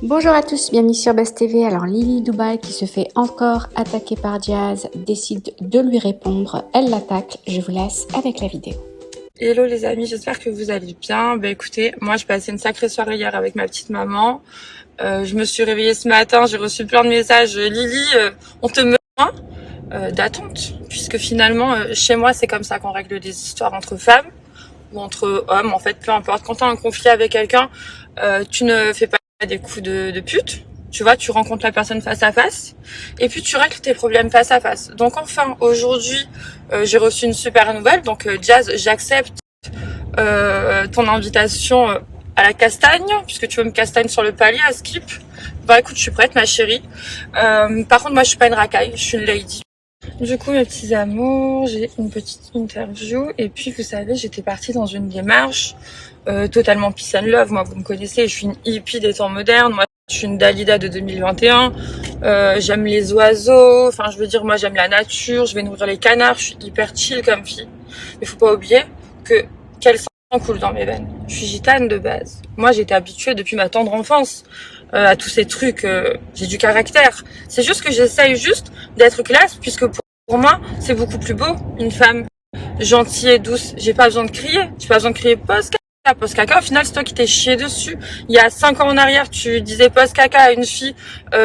Bonjour à tous, bienvenue sur Buzz TV. Alors Lily Dubaï qui se fait encore attaquer par Jazz décide de lui répondre. Elle l'attaque, je vous laisse avec la vidéo. Hello les amis, j'espère que vous allez bien. Écoutez, moi je passais une sacrée soirée hier avec ma petite maman. Je me suis réveillée ce matin, j'ai reçu plein de messages. Lily, on te met d'attente, puisque finalement chez moi c'est comme ça qu'on règle des histoires entre femmes ou entre hommes, en fait peu importe. Quand tu as un conflit avec quelqu'un, tu ne fais pas des coups de pute. Tu vois, tu rencontres la personne face à face et puis tu règles tes problèmes face à face. Donc enfin, aujourd'hui, j'ai reçu une super nouvelle. Donc Jazz, j'accepte ton invitation à la castagne, puisque tu veux me castagne sur le palier à Skip. Bah écoute, je suis prête ma chérie. Par contre, moi je suis pas une racaille, je suis une lady. Du coup, mes petits amours, j'ai une petite interview. Et puis, vous savez, j'étais partie dans une démarche totalement peace and love. Moi, vous me connaissez, je suis une hippie des temps modernes. Moi, je suis une Dalida de 2021. J'aime les oiseaux. Enfin, je veux dire, moi, j'aime la nature. Je vais nourrir les canards. Je suis hyper chill comme fille. Mais faut pas oublier que quel sang coule dans mes veines. Je suis gitane de base. Moi, j'ai été habituée depuis ma tendre enfance à tous ces trucs. J'ai du caractère. C'est juste que j'essaye juste d'être classe, puisque pour moi, c'est beaucoup plus beau, une femme gentille et douce. J'ai pas besoin de crier. J'ai pas besoin de crier post caca. Au final, c'est toi qui t'es chié dessus. Il y a 5 ans en arrière, tu disais post caca à une fille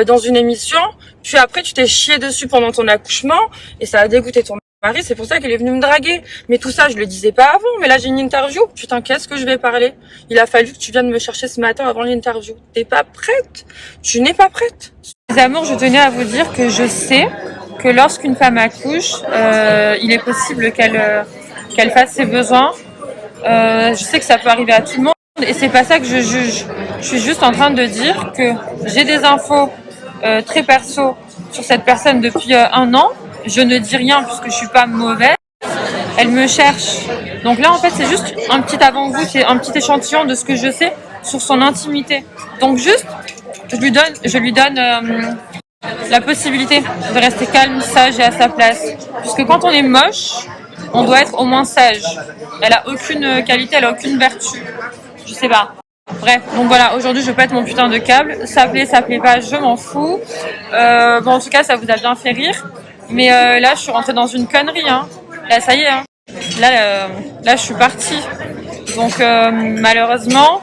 dans une émission. Puis après, tu t'es chié dessus pendant ton accouchement et ça a dégoûté ton mari. C'est pour ça qu'elle est venue me draguer. Mais tout ça, je le disais pas avant. Mais là, j'ai une interview. Putain, qu'est-ce que je vais parler? Il a fallu que tu viennes me chercher ce matin avant l'interview. T'es pas prête? Tu n'es pas prête. Les amours, je tenais à vous dire que je sais que lorsqu'une femme accouche, il est possible qu'elle fasse ses besoins. Je sais que ça peut arriver à tout le monde et c'est pas ça que je juge. Je suis juste en train de dire que j'ai des infos très perso sur cette personne depuis 1 an. Je ne dis rien puisque je suis pas mauvaise. Elle me cherche. Donc là, en fait, c'est juste un petit avant-goût, c'est un petit échantillon de ce que je sais sur son intimité. Donc juste, je lui donne la possibilité de rester calme, sage et à sa place. Puisque quand on est moche, on doit être au moins sage. Elle a aucune qualité, elle a aucune vertu. Je sais pas. Bref, donc voilà, aujourd'hui je pète mon putain de câble. Ça plaît pas, je m'en fous. Bon, en tout cas, ça vous a bien fait rire. Mais là, je suis rentrée dans une connerie. Hein. Là, ça y est. Hein. Là, je suis partie. Donc, malheureusement,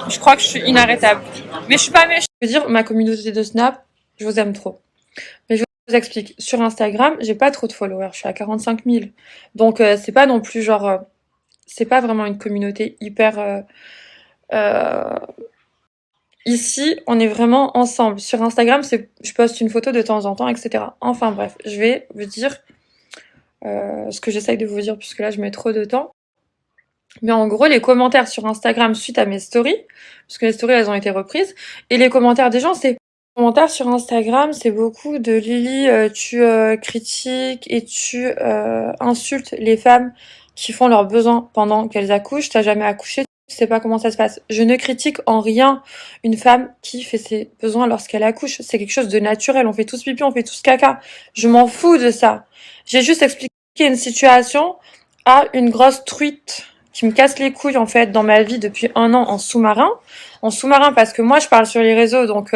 je crois que je suis inarrêtable. Mais je suis pas méchante. Je veux dire, ma communauté de Snap, je vous aime trop. Mais je vous explique. Sur Instagram, j'ai pas trop de followers. Je suis à 45 000. Donc, c'est pas non plus genre... c'est pas vraiment une communauté hyper... Ici, on est vraiment ensemble. Sur Instagram, je poste une photo de temps en temps, etc. Enfin bref, je vais vous dire ce que j'essaye de vous dire, puisque là, je mets trop de temps. Mais en gros, les commentaires sur Instagram suite à mes stories, puisque les stories, elles ont été reprises, et les commentaires des gens, c'est... Les commentaires sur Instagram, c'est beaucoup de Lily, tu critiques et tu insultes les femmes qui font leurs besoins pendant qu'elles accouchent. T'as jamais accouché, tu sais pas comment ça se passe. Je ne critique en rien une femme qui fait ses besoins lorsqu'elle accouche. C'est quelque chose de naturel. On fait tous pipi, on fait tous caca. Je m'en fous de ça. J'ai juste expliqué une situation à une grosse truite qui me casse les couilles en fait dans ma vie depuis 1 an en sous-marin. En sous-marin parce que moi je parle sur les réseaux donc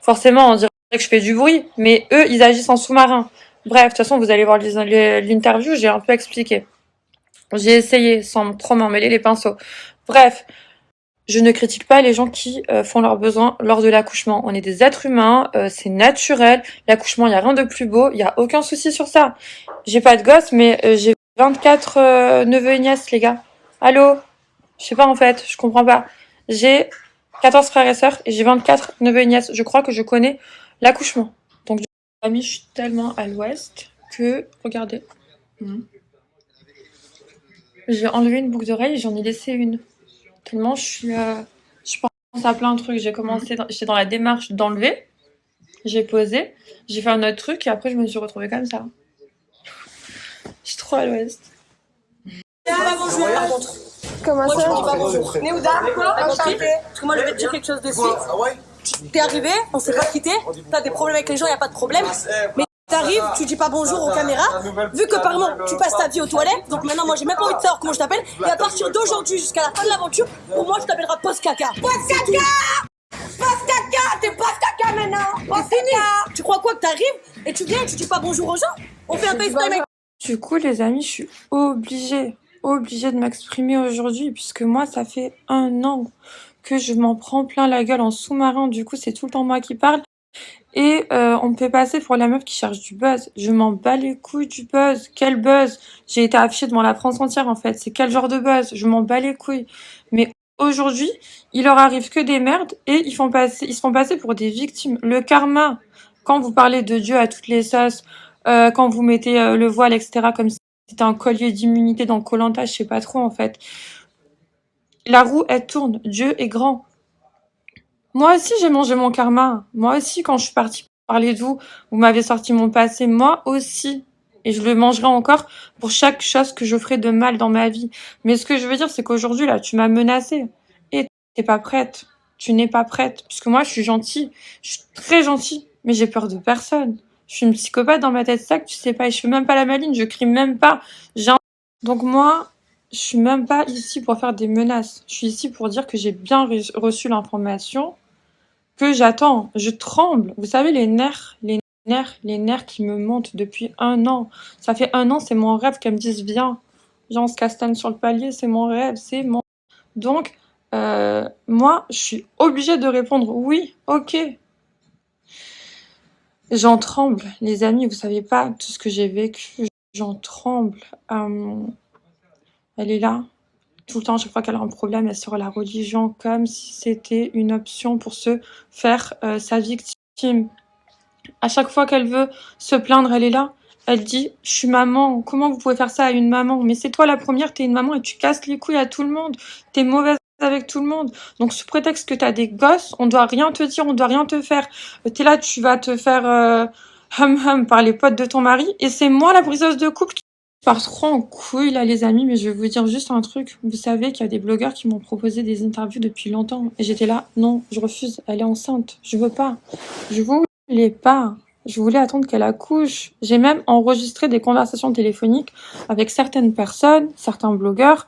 forcément on dirait que je fais du bruit, mais eux ils agissent en sous-marin. Bref, de toute façon vous allez voir l'interview, j'ai un peu expliqué. J'ai essayé sans trop m'emmêler les pinceaux. Bref, je ne critique pas les gens qui font leurs besoins lors de l'accouchement. On est des êtres humains, c'est naturel. L'accouchement, il n'y a rien de plus beau, il n'y a aucun souci sur ça. J'ai pas de gosse, mais j'ai 24 neveux et nièces, les gars. Allô? Je sais pas en fait, je comprends pas. J'ai 14 frères et sœurs et j'ai 24 neveux et nièces. Je crois que je connais l'accouchement. Donc, je suis tellement à l'ouest que, regardez. J'ai enlevé une boucle d'oreille et j'en ai laissé une. Tellement je pense à plein de trucs. J'étais dans la démarche d'enlever. J'ai posé. J'ai fait un autre truc et après je me suis retrouvée comme ça. Je suis trop à l'ouest. Bonjour, par contre. Comment Moi, ça? tu me dis pas bonjour. Néouda, t'as compris? Parce que moi, je vais te dire quelque chose de suite. T'es arrivé, on s'est pas quitté. T'as des problèmes avec les gens, y a pas de problème. Mais t'arrives, tu dis pas bonjour aux caméras. Vu que, par exemple, tu passes ta vie aux toilettes. Donc maintenant, moi, j'ai même pas envie de savoir comment je t'appelle. Et à partir d'aujourd'hui jusqu'à la fin de l'aventure, pour moi, je t'appellerai Post Caca. Post Caca! Post Caca! C'est fini. Tu crois quoi que t'arrives et tu viens et tu dis pas bonjour aux gens? On fait un FaceTime avec... Du coup, les amis, je suis obligée de m'exprimer aujourd'hui, puisque moi, ça fait 1 an que je m'en prends plein la gueule en sous-marin. Du coup, c'est tout le temps moi qui parle. Et on me fait passer pour la meuf qui cherche du buzz. Je m'en bats les couilles du buzz. Quel buzz? J'ai été affichée devant la France entière, en fait. C'est quel genre de buzz? Je m'en bats les couilles. Mais aujourd'hui, il leur arrive que des merdes et ils se font passer pour des victimes. Le karma, quand vous parlez de Dieu à toutes les sauces, quand vous mettez le voile, etc., comme si c'était un collier d'immunité dans Koh-Lanta, je sais pas trop, en fait. La roue, elle tourne. Dieu est grand. Moi aussi, j'ai mangé mon karma. Moi aussi, quand je suis partie parler de vous, vous m'avez sorti mon passé. Moi aussi. Et je le mangerai encore pour chaque chose que je ferai de mal dans ma vie. Mais ce que je veux dire, c'est qu'aujourd'hui, là, tu m'as menacée. Et t'es pas prête. Tu n'es pas prête. Parce que moi, je suis gentille. Je suis très gentille. Mais j'ai peur de personne. Je suis une psychopathe dans ma tête, ça que tu sais pas. Et je fais même pas la maline. Je crie même pas. Donc moi, je suis même pas ici pour faire des menaces. Je suis ici pour dire que j'ai bien reçu l'information, que j'attends. Je tremble. Vous savez, les nerfs qui me montent depuis 1 an. Ça fait 1 an, c'est mon rêve qu'elles me disent viens, on se castagne sur le palier, c'est mon rêve, c'est mon... Donc, moi, je suis obligée de répondre oui, ok. J'en tremble, les amis, vous savez pas tout ce que j'ai vécu. J'en tremble. Elle est là, tout le temps, chaque fois qu'elle a un problème, elle sort la religion comme si c'était une option pour se faire sa victime. À chaque fois qu'elle veut se plaindre, elle est là. Elle dit « Je suis maman. Comment vous pouvez faire ça à une maman? Mais c'est toi la première, t'es une maman et tu casses les couilles à tout le monde. T'es mauvaise avec tout le monde. Donc sous prétexte que t'as des gosses, on doit rien te dire, on doit rien te faire. T'es là, tu vas te faire hum par les potes de ton mari. Et c'est moi la briseuse de couple qui part trop en couille là les amis, mais je vais vous dire juste un truc. Vous savez qu'il y a des blogueurs qui m'ont proposé des interviews depuis longtemps. Et j'étais là, non, je refuse, elle est enceinte. Je veux pas. Je voulais pas. Je voulais attendre qu'elle accouche. J'ai même enregistré des conversations téléphoniques avec certaines personnes, certains blogueurs,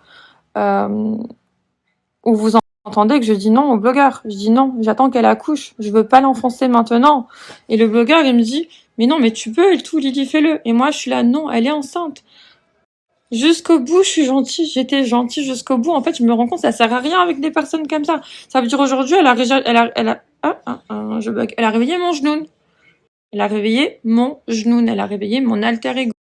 où vous entendez que je dis non au blogueur. Je dis non, j'attends qu'elle accouche. Je veux pas l'enfoncer maintenant. Et le blogueur, il me dit, mais non, mais tu peux et tout, Lily, fais-le. Et moi, je suis là, non, elle est enceinte. Jusqu'au bout, je suis gentille. J'étais gentille jusqu'au bout. En fait, je me rends compte, ça sert à rien avec des personnes comme ça. Ça veut dire aujourd'hui, elle a réveillé mon genou. Elle a réveillé mon genou. Elle a réveillé mon alter ego.